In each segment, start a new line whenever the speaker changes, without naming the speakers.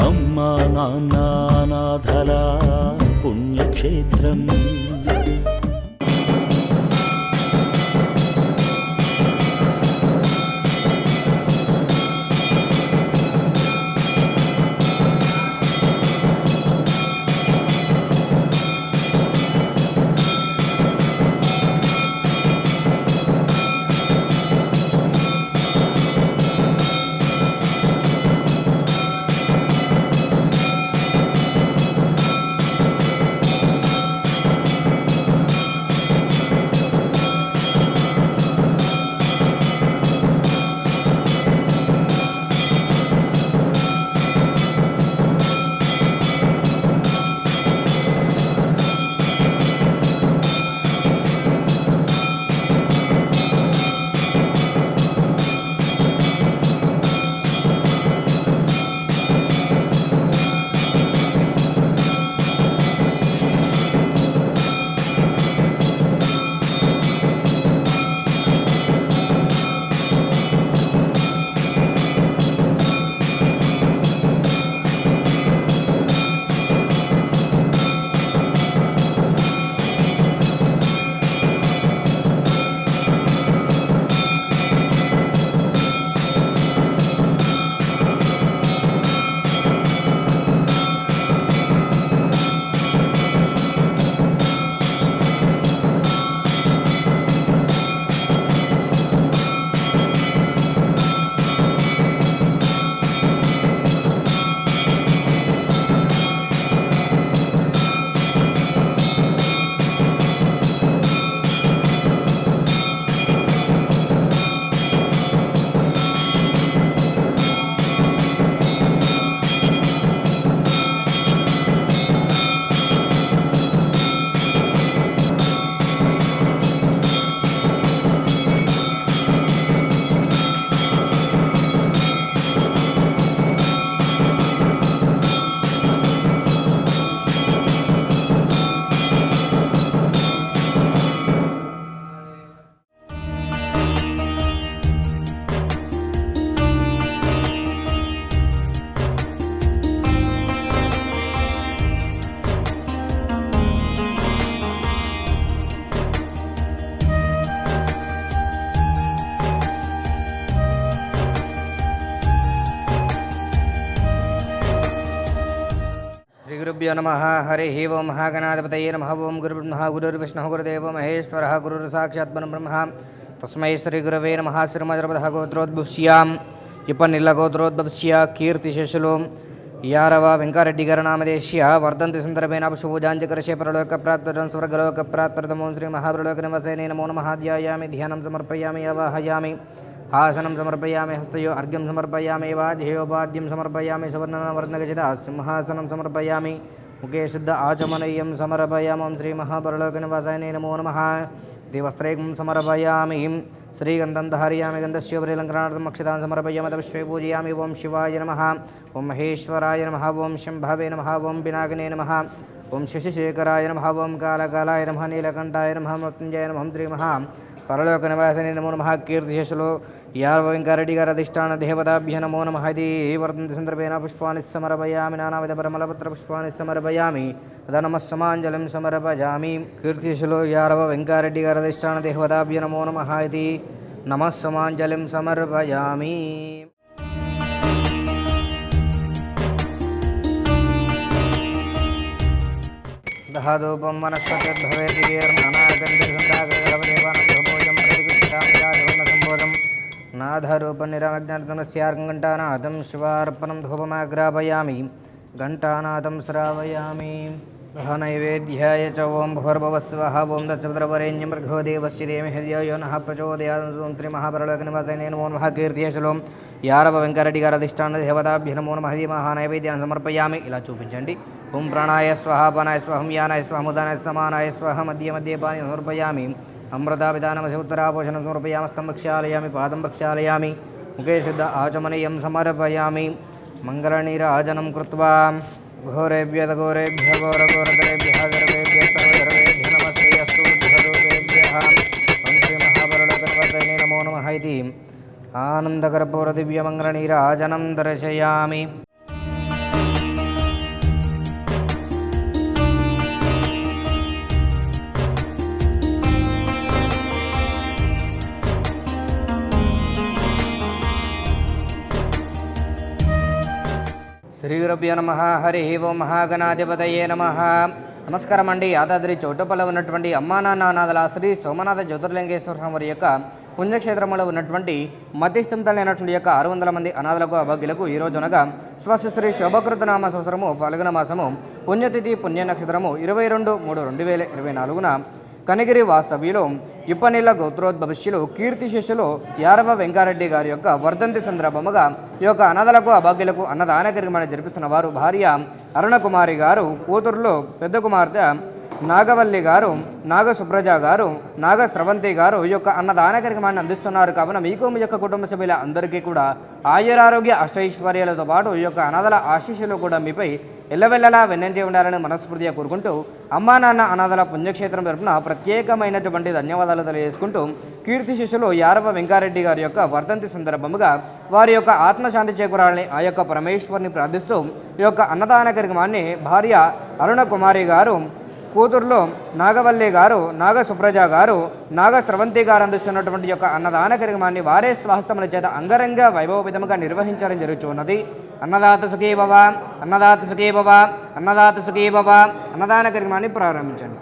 అమ్మా నాన్న అనాథల పుణ్యక్షేత్రం.
श्रीगुरुभ्यो नमः। हरिः ओं। महागणाधिपतये नमः। ओं गुरुर्ब्रह्मा गुरुर्विष्णुः गुरुदेवो महेश्वरः गुरुर्साक्षात् परब्रह्म तस्मै श्रीगुरवे नमः। श्रीमद्भगवतः गोत्रोद्भवस्यां विपन्निल्लगोत्रोद्भवस्य कीर्तिशेषुलो यारव वेंकटरेड्डी नामदेश्य वर्धन्ति संदर्भेण शुभोजाञ्जकर्षे परलोकप्राप्तरं स्वर्गलोकप्राप्तरतमो श्रीमहाप्रलोकनिवासिने नमो नमः। ध्यायामि ध्यानं समर्पयामि आवाहयामि आसनं समर्पयामि हस्तयो अर्घ्यं समर्पयामि वाध्ययोपाद्यं समर्पयामि सुवर्णवर्णगजिता सिंहासनं समर्पयामि मुखे शुद्ध आचमनीयं समर्पयामि श्रीमहापरलोकनिवासिने नमो नमः। देवस्त्रैकं समर्पयामि श्रीगन्धं धारयामि गन्धस्योपरिलङ्करणार्थम् अक्षतान् समर्पयामि तपस्वे पूजयामि। ओं शिवाय नमः। ओं महेश्वराय नमः। ओं शम्भवे नमः। ओं पिनाकिने नमः। ओं शशिशेखराय नमः। ओं कालकालाय नमः। नीलकण्ठाय नमः। मृत्युञ्जय नमः। श्रीमहा परलोकनिवासिने नमो नमः। कीर्तिशेषुलो यारव वेंकटरेड्डी अधिष्ठान देवताभ्यो नमो नमः। इति वर्धन्ति सन्दर्भेण पुष्पाणि समर्पयामि नानाविधपरिमलपत्रपुष्पाणि समर्पयामि तदा नमः समाञ्जलिं समर्पयामि। कीर्तिशेषुलो यारव वेंकटरेड्डी अधिष्ठान देवताभ्यो नमो नमः। इति नमः समाञ्जलिं समर्पयामि। दहादूपं वनस्पतिर्भवेदिर्नानागन्धिसन्दागरदेवानं नाथरूपनिरमज्ञातमस्यार्घण्टानाथं शिवार्पणं धूपमाग्रापयामि घण्टानाथं श्रावयामि। नैवेद्याय च ओं भूर्भुवस्वः ओं तत्सवितुर्वरेण्यं भर्गो देवस्य धीमहि धियो नः प्रचोदयात्। श्रीमहापरलोकनिवासिने नमो नमः। कीर्तिशेषुलो यारव वेंकटरेड्डी अधिष्ठान देवताभ्यो नमो नमः। महानैवेद्याన్ని సమర్పయామి। ఇలా చూపించండి। ओं प्राणाय स्वाहा अपानाय स्वाहं यानाय स्वाहं उदानाय समानाय स्वाहा मध्ये मध्ये पानि समर्पयामि। अमृतापिदानमस्य उत्तरापोषणं समर्पयामस्तं प्रक्षालयामि पादं प्रक्षालयामि मुखे शुद्ध आचमनीयं समर्पयामि। मङ्गलनीराजनं कृत्वा घोरेभ्यः घोरेभ्यः घोरघोरधरेभ्यः सर्वेभ्यः सर्वधर्मेभ्यः नमस्ते अस्तु बुद्धरूपेभ्यः। ओं श्रीमहापरलोकनिवासिने नमो नमः। इति आनन्दकर्पूरदिव्यमङ्गलनीराजनं दर्शयामि। శ్రీ గురుభ్యో నమః. హరి ఓం మహాగణాధిపతయే నమః. నమస్కారం అండి. యాదాద్రి చౌటపల్లిలో ఉన్నటువంటి అమ్మా నాన్న అనాథల శ్రీ సోమనాథ జ్యోతిర్లింగేశ్వర స్వామి వారి యొక్క పుణ్యక్షేత్రంలో ఉన్నటువంటి మధ్యస్థంతలైనటువంటి యొక్క 600 మంది అనాథలకు అభాగ్యులకు ఈ రోజు అనగా స్వస్తి శోభకృత నామ సంవత్సరము ఫల్గుణ మాసము పుణ్యతిథి పుణ్య నక్షత్రము 22/3/2024 కనిగిరి వాస్తవ్యులు ఇప్పనిళ్ళ గోత్రోద్భవిష్యులు కీర్తి శిష్యులు యారవ వెంకారెడ్డి గారి యొక్క వర్ధంతి సందర్భముగా ఈ యొక్క అనాథలకు అభాగ్యులకు అన్నదాన కార్యక్రమాన్ని జరిపిస్తున్న వారు భార్య అరుణకుమారి గారు, కూతుర్లు పెద్ద కుమార్తె నాగవల్లి గారు, నాగ సుప్రజ గారు, నాగ స్రవంతి గారు ఈ యొక్క అన్నదాన కార్యక్రమాన్ని అందిస్తున్నారు. కావున మీకు మీ యొక్క కుటుంబ సభ్యుల అందరికీ కూడా ఆయురారోగ్య అష్టైశ్వర్యాలతో పాటు ఈ యొక్క అనాథల ఆశీస్సులు కూడా మీపై ఎల్లవెల్లలా వెన్నంటి ఉండాలని మనస్ఫూర్తిగా కోరుకుంటూ అమ్మా నాన్న అనాథల పుణ్యక్షేత్రం తరపున ప్రత్యేకమైనటువంటి ధన్యవాదాలు తెలియజేసుకుంటూ కీర్తి శిష్యులు యారవ వెంకారెడ్డి గారి యొక్క వర్ధంతి సందర్భముగా వారి యొక్క ఆత్మశాంతి చేకూరాలని ఆ యొక్క పరమేశ్వరిని ప్రార్థిస్తూ ఈ యొక్క అన్నదాన కార్యక్రమాన్ని భార్య అరుణకుమారి గారు, కూతుర్లో నాగవల్లి గారు, నాగ సుప్రజ గారు, నాగ స్రవంతి గారు అందిస్తున్నటువంటి యొక్క అన్నదాన కార్యక్రమాన్ని వారే స్వహస్తముల చేత అంగరంగ వైభవవిధముగా నిర్వహించడం జరుగుతున్నది. అన్నదాత సుఖీ భవ, అన్నదాత సుఖీ భవ, అన్నదాత సుఖీ భవ. అన్నదాన కార్యక్రమాన్ని ప్రారంభించండి.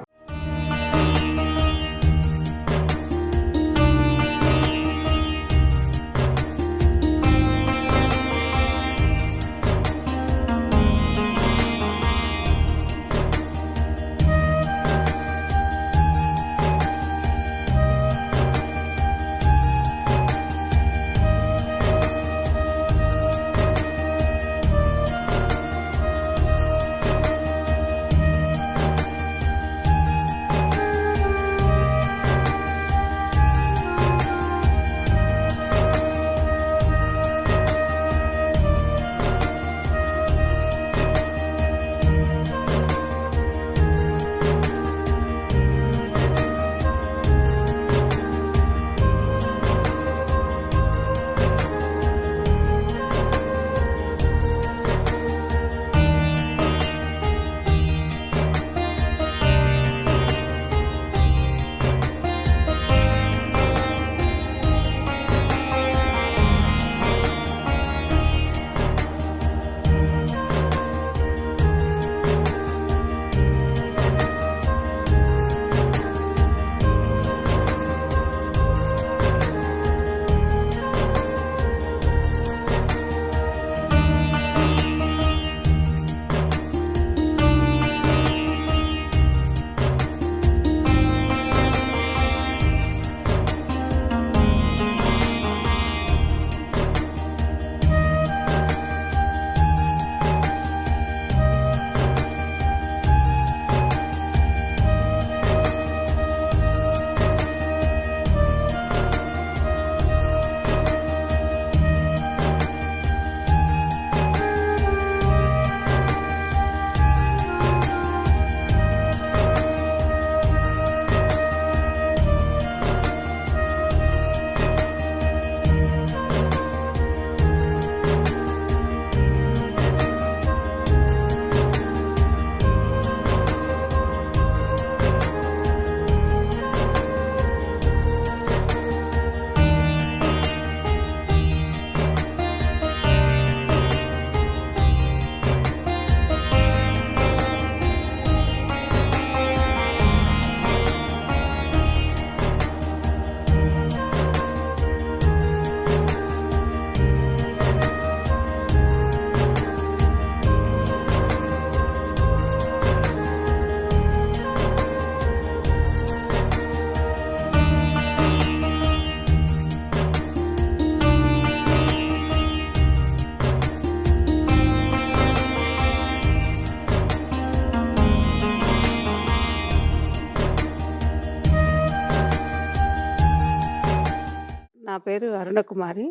నా పేరు అరుణకుమారి.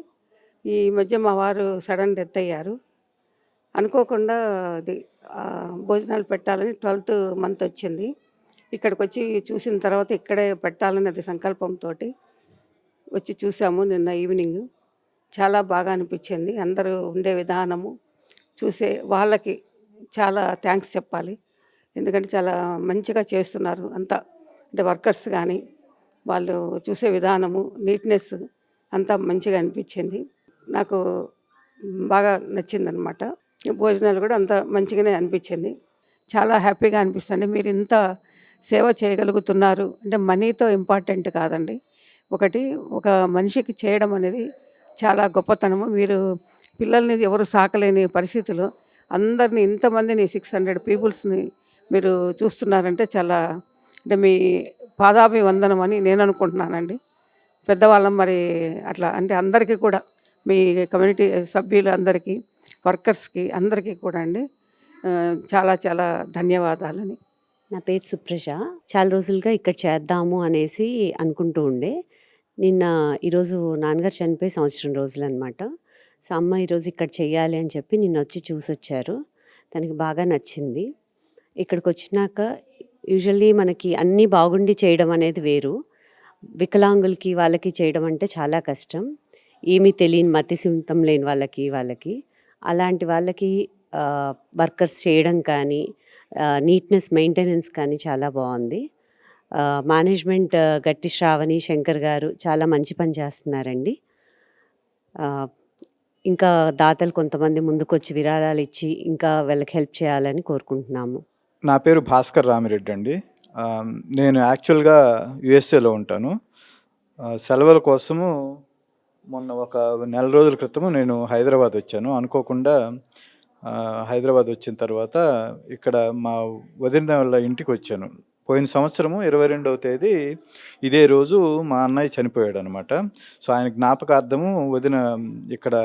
ఈ మధ్య మా వారు సడన్ డెత్ అయ్యారు. అనుకోకుండా అది భోజనాలు పెట్టాలని 12th మంత్ వచ్చింది. ఇక్కడికి వచ్చి చూసిన తర్వాత ఇక్కడే పెట్టాలని అది సంకల్పంతో వచ్చి చూసాము. నిన్న ఈవినింగ్ చాలా బాగా అనిపించింది. అందరూ ఉండే విధానము చూసే వాళ్ళకి చాలా థ్యాంక్స్ చెప్పాలి. ఎందుకంటే చాలా మంచిగా చేస్తున్నారు అంతా. అంటే వర్కర్స్ కానీ వాళ్ళు చూసే విధానము, నీట్నెస్ అంతా మంచిగా అనిపించింది. నాకు బాగా నచ్చిందనమాట. ఈ భోజనాలు కూడా అంత మంచిగానే అనిపించింది. చాలా హ్యాపీగా అనిపిస్తుంది. మీరు ఇంత సేవ చేయగలుగుతున్నారు అంటే మనీతో ఇంపార్టెంట్ కాదండి. ఒకటి ఒక మనిషికి చేయడం అనేది చాలా గొప్పతనము. మీరు పిల్లల్ని ఎవరు సాకలేని పరిస్థితిలో అందరిని ఇంతమందిని 600 పీపుల్స్ని మీరు చూస్తున్నారంటే చాలా అంటే మీ పాదాభివందనం అని నేను అనుకుంటున్నానండి. పెద్దవాళ్ళం మరి అట్లా అంటే అందరికీ కూడా మీ కమ్యూనిటీ సభ్యులు అందరికీ వర్కర్స్కి అందరికీ కూడా అండి చాలా చాలా ధన్యవాదాలని.
నా పేరు సుప్రజ. చాలా రోజులుగా ఇక్కడ చేద్దాము అనేసి అనుకుంటూ ఉండే. ఈరోజు నాన్నగారు చనిపోయి సంవత్సరం రోజులనమాట. సో అమ్మ ఈరోజు ఇక్కడ చెయ్యాలి అని చెప్పి నిన్నొచ్చి చూసొచ్చారు. తనకి బాగా నచ్చింది. ఇక్కడికి వచ్చినాక యూజువల్లీ మనకి అన్నీ బాగుండి చేయడం అనేది వేరు. వికలాంగులకి వాళ్ళకి చేయడం అంటే చాలా కష్టం. ఏమీ తెలియని మతి సింతం లేని వాళ్ళకి అలాంటి వాళ్ళకి వర్కర్స్ చేయడం కానీ నీట్నెస్ మెయింటెనెన్స్ కానీ చాలా బాగుంది. మేనేజ్మెంట్ గట్టి శ్రావణి శంకర్ గారు చాలా మంచి పని చేస్తున్నారండి. ఇంకా దాతలు కొంతమంది ముందుకొచ్చి విరాళాలు ఇచ్చి ఇంకా వాళ్ళకి హెల్ప్ చేయాలని కోరుకుంటున్నాము.
నా పేరు భాస్కర్ రామిరెడ్డి అండి. నేను యాక్చువల్గా యుఎస్ఏలో ఉంటాను. సెలవుల కోసము మొన్న ఒక నెల రోజుల క్రితము నేను హైదరాబాద్ వచ్చాను. అనుకోకుండా హైదరాబాద్ వచ్చిన తర్వాత ఇక్కడ మా వదిన వాళ్ళ ఇంటికి వచ్చాను. పోయిన సంవత్సరము 22వ తేదీ ఇదే రోజు మా అన్నయ్య చనిపోయాడు అనమాట. సో ఆయన జ్ఞాపకార్థము వదిన ఇక్కడ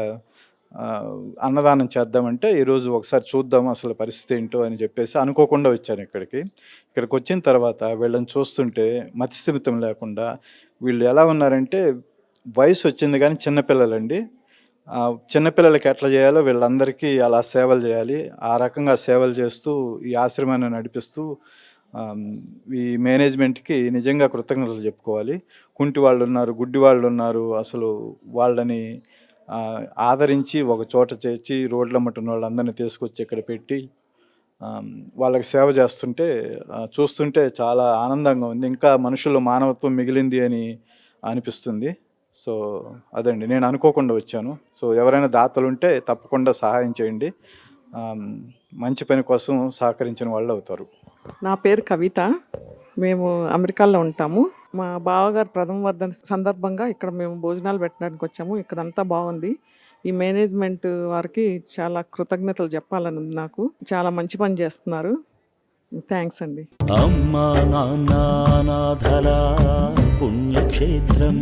అన్నదానం చేద్దామంటే ఈరోజు ఒకసారి చూద్దాము అసలు పరిస్థితి ఏంటో అని చెప్పేసి అనుకోకుండా వచ్చాను ఇక్కడికి వచ్చిన తర్వాత వీళ్ళని చూస్తుంటే మతిస్థిమితం లేకుండా వీళ్ళు ఎలా ఉన్నారంటే వయసు వచ్చింది కానీ చిన్నపిల్లలండి. చిన్నపిల్లలకి ఎట్లా చేయాలో వీళ్ళందరికీ అలా సేవలు చేయాలి. ఆ రకంగా సేవలు చేస్తూ ఈ ఆశ్రమాన్ని నడిపిస్తూ ఈ మేనేజ్మెంట్కి నిజంగా కృతజ్ఞతలు చెప్పుకోవాలి. కుంటి వాళ్ళు ఉన్నారు, గుడ్డి వాళ్ళు ఉన్నారు. అసలు వాళ్ళని ఆదరించి ఒక చోట చేర్చి రోడ్ల మట్టున వాళ్ళందరినీ తీసుకొచ్చి ఇక్కడ పెట్టి వాళ్ళకి సేవ చేస్తుంటే చూస్తుంటే చాలా ఆనందంగా ఉంది. ఇంకా మనుషుల్లో మానవత్వం మిగిలింది అని అనిపిస్తుంది. సో అదండి, నేను అనుకోకుండా వచ్చాను. సో ఎవరైనా దాతలు ఉంటే తప్పకుండా సహాయం చేయండి. మంచి పని కోసం సహకరించిన వాళ్ళు అవుతారు.
నా పేరు కవిత. మేము అమెరికాలో ఉంటాము. మా బావగారు ప్రథమ వర్ధన సందర్భంగా ఇక్కడ మేము భోజనాలు పెట్టడానికి వచ్చాము. ఇక్కడంతా బాగుంది. ఈ మేనేజ్మెంట్ వారికి చాలా కృతజ్ఞతలు చెప్పాలని ఉంది నాకు. చాలా మంచి పని చేస్తున్నారు. థ్యాంక్స్ అండి.
అమ్మా నాన్న నాథల పుణ్యక్షేత్రం